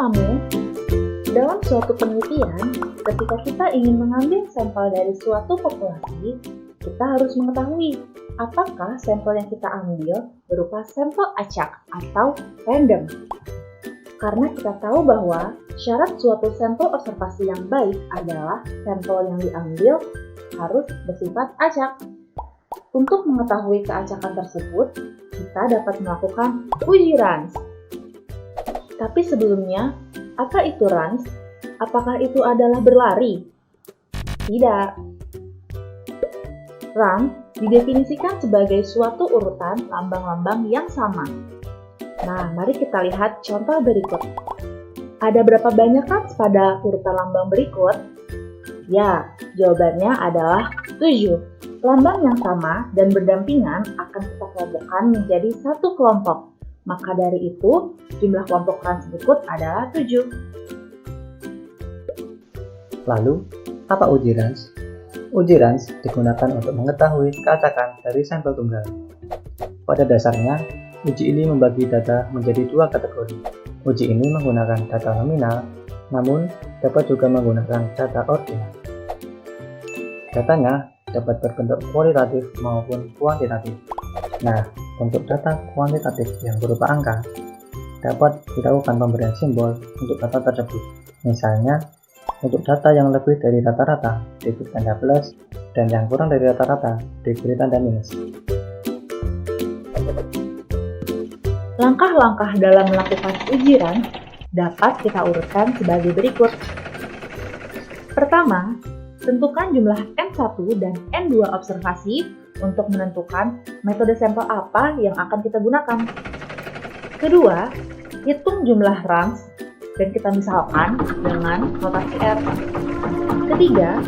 kamu, dalam suatu penelitian, ketika kita ingin mengambil sampel dari suatu populasi, kita harus mengetahui apakah sampel yang kita ambil berupa sampel acak atau random. Karena kita tahu bahwa syarat suatu sampel observasi yang baik adalah sampel yang diambil harus bersifat acak. Untuk mengetahui keacakan tersebut, kita dapat melakukan uji Ransf. Tapi sebelumnya, apa itu Ransf? Apakah itu adalah berlari? Tidak. Ransf didefinisikan sebagai suatu urutan lambang-lambang yang sama. Nah, mari kita lihat contoh berikut. Ada berapa banyak Ransf pada urutan lambang berikut? Ya, jawabannya adalah 7. Lambang yang sama dan berdampingan akan kita kelompokkan menjadi satu kelompok. Maka dari itu, jumlah kelompok Ransf berikut adalah 7. Lalu, apa uji Ransf? Uji Ransf digunakan untuk mengetahui keacakan dari sampel tunggal. Pada dasarnya, uji ini membagi data menjadi dua kategori. Uji ini menggunakan data nominal, namun dapat juga menggunakan data ordinal. Datanya dapat berbentuk kualitatif maupun kuantitatif. Nah, untuk data kuantitatif yang berupa angka, dapat dilakukan pemberian simbol untuk data tersebut. Misalnya, untuk data yang lebih dari rata-rata diberi tanda plus, dan yang kurang dari rata-rata diberi tanda minus. Langkah-langkah dalam melakukan uji Ransf dapat kita urutkan sebagai berikut. Pertama, tentukan jumlah N1 dan N2 observasi untuk menentukan metode sampel apa yang akan kita gunakan. Kedua, hitung jumlah Ransf dan kita misalkan dengan notasi R. Ketiga,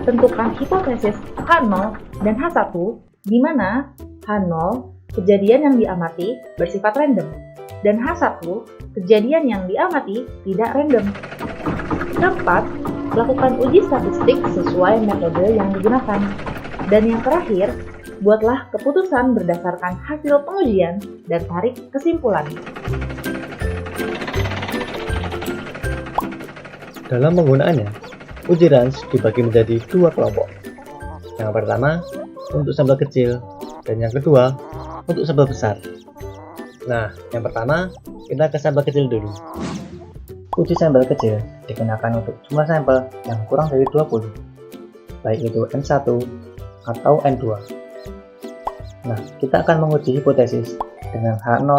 tentukan hipotesis H0 dan H1 di mana H0 kejadian yang diamati bersifat random dan H1 kejadian yang diamati tidak random. Keempat, lakukan uji statistik sesuai metode yang digunakan. Dan yang terakhir, buatlah keputusan berdasarkan hasil pengujian dan tarik kesimpulan. Dalam penggunaannya, uji Ransf dibagi menjadi dua kelompok. Yang pertama, untuk sampel kecil, dan yang kedua, untuk sampel besar. Nah, yang pertama, kita ke sampel kecil dulu. Uji sampel kecil digunakan untuk jumlah sampel yang kurang dari 20, baik itu N1 atau N2. Nah, kita akan menguji hipotesis dengan H0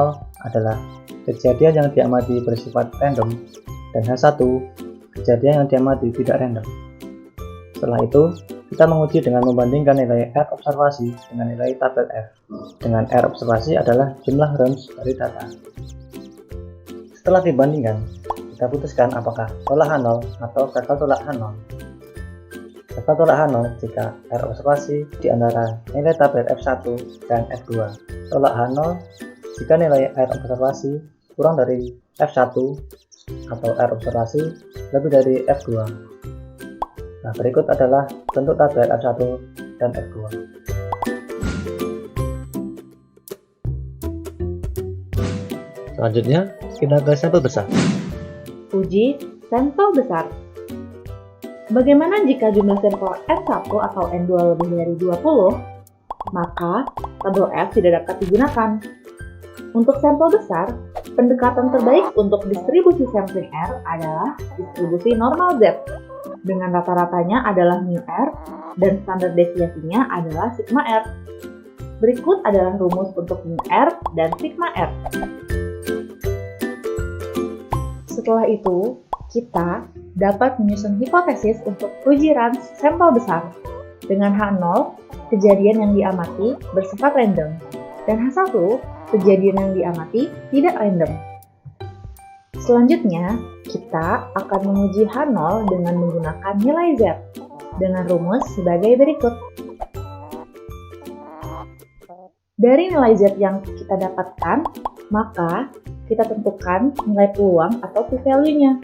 adalah kejadian yang diamati bersifat random dan H1 kejadian yang diamati tidak random. Setelah itu, kita menguji dengan membandingkan nilai R observasi dengan nilai tabel F. Dengan R observasi adalah jumlah Ransf dari data. Setelah dibandingkan, kita putuskan apakah tolak H0 atau gagal tolak H0. Gagal tolak H0 jika R observasi di antara nilai tabel F1 dan F2. Tolak H0 jika nilai R observasi kurang dari F1 atau R observasi lebih dari F2. Nah, berikut adalah bentuk tabel F1 dan F2. Selanjutnya, kita ke sampel besar. Uji sampel besar. Bagaimana jika jumlah sampel N1 atau N2 lebih dari 20? Maka tabel F tidak dapat digunakan. Untuk sampel besar, pendekatan terbaik untuk distribusi sampling R adalah distribusi normal Z, dengan rata-ratanya adalah mu R dan standar deviasinya adalah sigma R. Berikut adalah rumus untuk mu R dan sigma R. Setelah itu, kita dapat menyusun hipotesis untuk uji Ransf sampel besar. Dengan H0, kejadian yang diamati bersifat random, dan H1, kejadian yang diamati tidak random. Selanjutnya, kita akan menguji H0 dengan menggunakan nilai Z dengan rumus sebagai berikut. Dari nilai Z yang kita dapatkan, maka kita tentukan nilai peluang atau p-value-nya.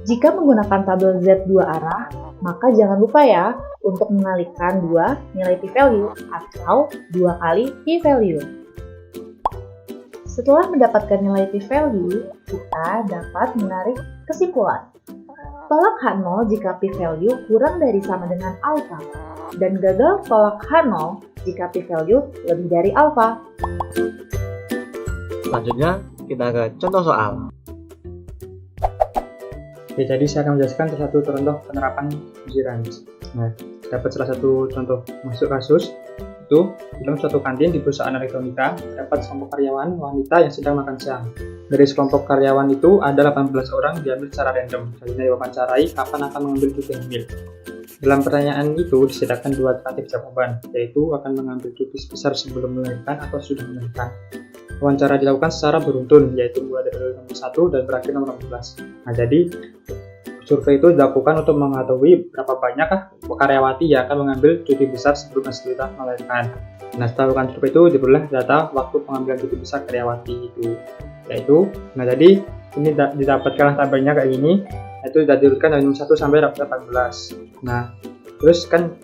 Jika menggunakan tabel Z dua arah, maka jangan lupa ya untuk mengalihkan dua nilai p-value atau 2 kali p-value. Setelah mendapatkan nilai p-value, kita dapat menarik kesimpulan. Tolak H0 jika p-value kurang dari sama dengan alfa, dan gagal tolak H0 jika p-value lebih dari alfa. Selanjutnya, kita ke contoh soal. Oke, jadi saya akan menjelaskan salah satu contoh penerapan uji range. Nah, dapat salah satu contoh masuk kasus itu dalam suatu kantin di perusahaan elektronika terdapat sekelompok karyawan wanita yang sedang makan siang. Dari sekelompok karyawan itu ada 18 orang diambil secara random. Selanjutnya diwawancarai kapan akan mengambil cuti hamil. Dalam pertanyaan itu disediakan dua alternatif jawaban, yaitu akan mengambil cuti besar sebelum melahirkan atau sudah melahirkan. Wawancara dilakukan secara beruntun, yaitu mulai dari nomor 1 dan berakhir nomor 16. Nah, jadi survei itu dilakukan untuk mengetahui berapa banyakkah karyawati yang akan mengambil cuti besar sebelum dan setelah melahirkan. Nah, setelah melakukan survei itu diperoleh data waktu pengambilan cuti besar karyawati itu, yaitu, nah jadi ini didapatkan tabelnya kayak gini, yaitu sudah diurutkan dari nomor 1 sampai 18. Nah, terus kan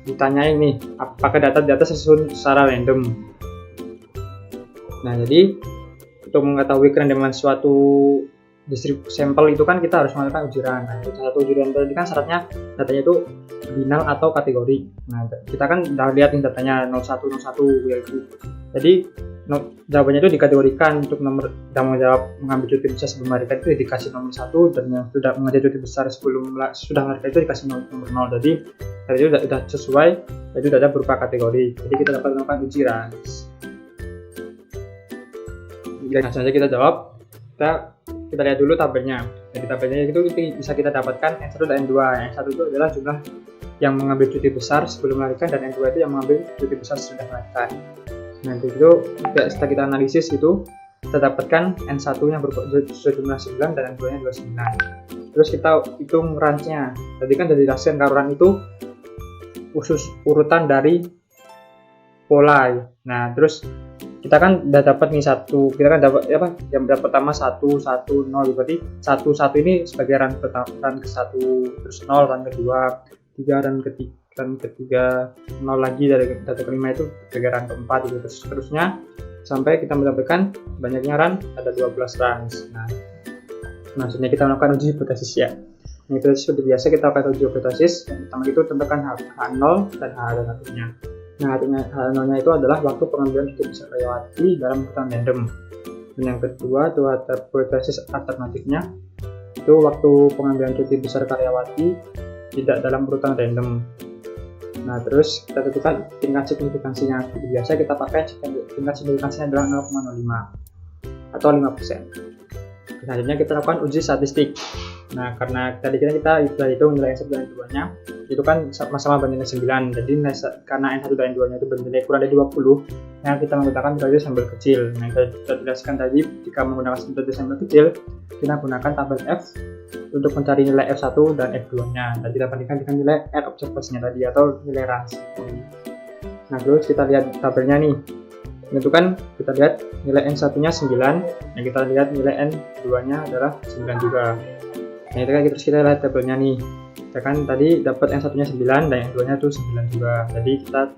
ditanyain nih, apakah data tersusun secara random. Nah, jadi untuk mengetahui kerandoman suatu sampel itu kan kita harus melakukan uji range. Nah, satu uji range tadi kan syaratnya datanya itu binal atau kategori. Nah, kita kan udah lihat nih datanya 0101 yaitu. Jadi jawabannya itu dikategorikan untuk nomor yang mengambil cuti besar sebelum melahirkan itu dikasih nomor 1, dan yang sudah mengambil cuti besar sebelum sudah melahirkan itu dikasih nomor 0. Jadi itu sudah sesuai, itu sudah berupa kategori. Jadi kita dapat melakukan uji range. Langsung saja kita jawab. Kita lihat dulu tabelnya. Jadi tabelnya itu bisa kita dapatkan N1 dan N2. N1 itu adalah jumlah yang mengambil cuti besar sebelum melahirkan, dan N2 itu yang mengambil cuti besar sesudah melahirkan. Nanti itu setelah kita analisis itu kita dapatkan N1 yang berjumlah 9 dan N2 nya 29. Terus kita hitung range-nya. Tadi kan dari hasil run itu khusus urutan dari pola. Nah, terus kita kan udah dapat nih kita kan dapat yang pertama 1 1 0, berarti 1 1 ini sebagai run pertama, run ke-1, terus 0 run kedua, 3 run ketiga 0 lagi dari data kelima itu sebagai run keempat gitu, terus seterusnya sampai kita mendapatkan banyaknya run ada 12 runs. Nah, maksudnya kita melakukan uji hipotesis ya. Ini hipotesis seperti biasa kita lakukan uji hipotesis. Yang pertama itu tentukan H0 dan H1-nya. Nah, H0-nya itu adalah waktu pengambilan cuti besar karyawati dalam urutan random. Dan yang kedua itu hipotesis alternatifnya, itu waktu pengambilan cuti besar karyawati tidak dalam urutan random. Nah, terus kita tentukan tingkat signifikansinya. Seperti biasa kita pakai tingkat signifikansinya adalah 0,05 atau 5%. Selanjutnya kita lakukan uji statistik. Nah, karena tadi kita sudah hitung nilai N1 dan N2-nya, itu kan sama-sama bernilai 9. Jadi karena N1 dan N2-nya itu bernilai kurang dari 20, yang kita menggunakan metode sampel kecil. Nah, kita jelaskan tadi, jika menggunakan metode sampel kecil, kita gunakan tabel F untuk mencari nilai F1 dan F2-nya. Dan kita bandingkan dengan nilai R observasinya tadi atau nilai range. Nah, terus kita lihat tabelnya nih. Itu kan kita lihat nilai N1-nya 9, dan kita lihat nilai N2-nya adalah 9 juga. Nah, itu kan terus kita lihat tabelnya nih. Kita kan tadi dapat N1-nya 9 dan N2-nya tuh 9 juga. Jadi kita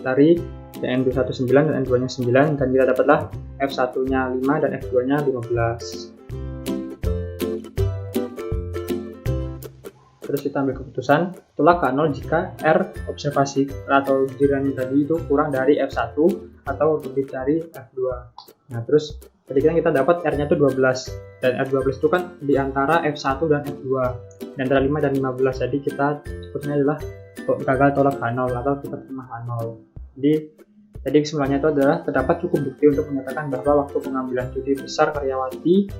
cari N1 9 dan N2-nya 9, dan kita dapatlah F1-nya 5 dan F2-nya 15. Terus kita ambil keputusan, tolak H0 jika R observasi atau jirannya tadi itu kurang dari F1 atau lebih dari F2. Nah, terus tadi kan kita dapat R-nya itu 12, dan R12 itu kan di antara F1 dan F2, di antara 5 dan 15. Jadi kita sebutnya adalah gagal tolak H0 atau kita terima H0. Jadi kesimpulannya itu adalah terdapat cukup bukti untuk menyatakan bahwa waktu pengambilan cuti besar karyawati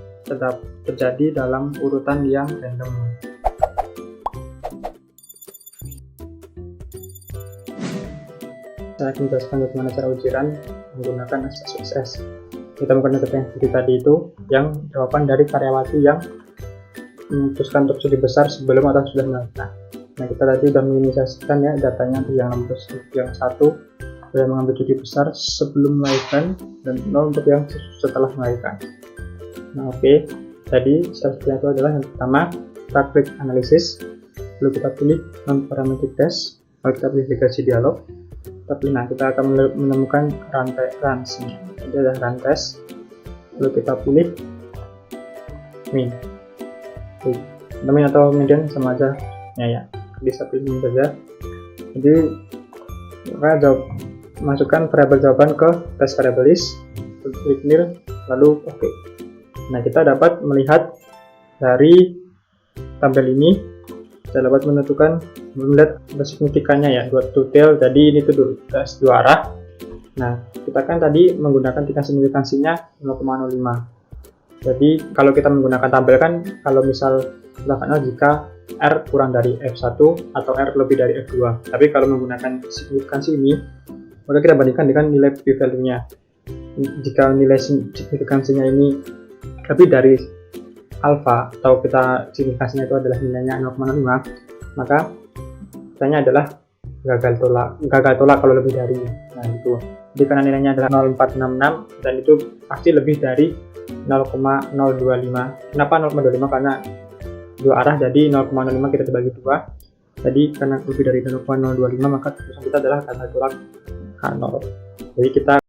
terjadi dalam urutan yang random. Saya akan menjelaskan bagaimana cara uji range menggunakan SPSS. Kita menggunakan data yang seperti tadi itu, yang jawaban dari karyawati yang memutuskan untuk cuti besar sebelum atau sudah melahirkan. Nah, kita tadi sudah menginisiasikan ya datanya untuk yang nomor yang 1 yang mengambil cuti besar sebelum melahirkan, dan 0 untuk yang setelah melahirkan. Nah, oke. Tadi strategi itu adalah yang pertama, kita klik analisis, lalu kita pilih non-parametric test, lalu kita pilih regresi dialog. Nah, kita akan menemukan rantai range. Ini adalah run test. Lalu kita pilih min. Min atau median sama aja ya, bisa pilih min saja. Jadi kita masukkan variabel jawaban ke test variable list, klik nil, lalu oke. Nah, kita dapat melihat dari tabel ini, kita dapat melihat signifikannya ya, dua tail, jadi ini tuh tes dua arah. Nah, kita kan tadi menggunakan tingkat signifikansinya 0,05. Jadi kalau kita menggunakan tabel kan, kalau misal jika R kurang dari F1 atau R lebih dari F2. Tapi kalau menggunakan signifikansi ini, maka kita bandingkan dengan nilai p-value-nya. Jika nilai signifikansinya ini lebih dari alfa, atau kita signifikansinya itu adalah nilainya 0,5, maka katanya adalah gagal tolak kalau lebih dari. Nah, itu. Jadi karena nilainya adalah 0,466 dan itu pasti lebih dari 0,025. Kenapa 0,25? Karena dua arah, jadi 0,05 kita terbagi dua. Jadi karena lebih dari 0,025 maka keputusan kita adalah gagal tolak H0. Jadi kita